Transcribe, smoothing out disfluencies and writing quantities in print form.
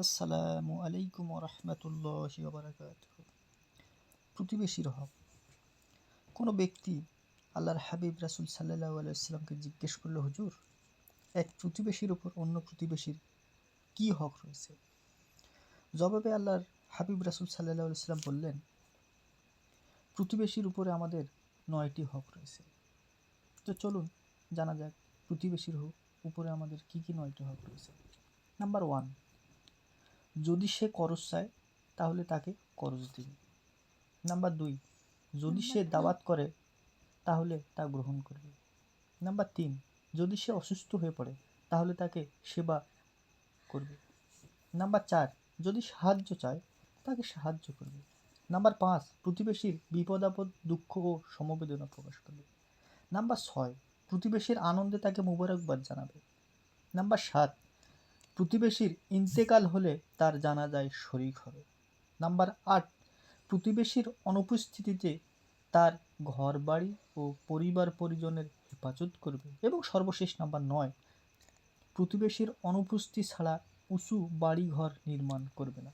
আসসালামু আলাইকুম রহমতুল্লাহি ওবারাকাতুহু। প্রতিবেশীর হক। কোনো ব্যক্তি আল্লাহর হাবিব রাসূল সাল্লাল্লাহু আলাইহি ওয়াসাল্লামকে জিজ্ঞেস করল, হুজুর, এক প্রতিবেশীর উপর অন্য প্রতিবেশীর কি হক রয়েছে? জবাবে আল্লাহর হাবিব রাসূল সাল্লাল্লাহু আলাইহি ওয়াসাল্লাম বললেন, প্রতিবেশীর উপরে আমাদের 9টি হক রয়েছে। তো চলুন জানা যাক প্রতিবেশীর উপরে আমাদের কি কি 9টি হক রয়েছে। নাম্বার 1, যদি সে করজ চায় তাহলে তাকে করজ দিন। নাম্বার 2, যদি সে দাওয়াত করে তাহলে তা গ্রহণ করবে। নাম্বার 3, যদি সে অসুস্থ হয়ে পড়ে তাহলে তাকে সেবা করবে। নাম্বার 4, যদি সাহায্য চায় তাকে সাহায্য করবে। নাম্বার 5, প্রতিবেশীর বিপদ আপদ দুঃখ ও সমবেদনা প্রকাশ করবে। নাম্বার 6, প্রতিবেশীর আনন্দে তাকে মুবারকবাদ জানাবে। নাম্বার 7, প্রতিবেশীর ইন্তেকাল হলে তার জানাজায় শরীক হবে। নাম্বার 8, প্রতিবেশীর অনুপস্থিতিতে তার ঘরবাড়ি ও পরিবার পরিজনের হেফাজত করবে। এবং সর্বশেষ নাম্বার 9, প্রতিবেশীর অনুপস্থিতি ছাড়া উঁচু বাড়িঘর নির্মাণ করবে না।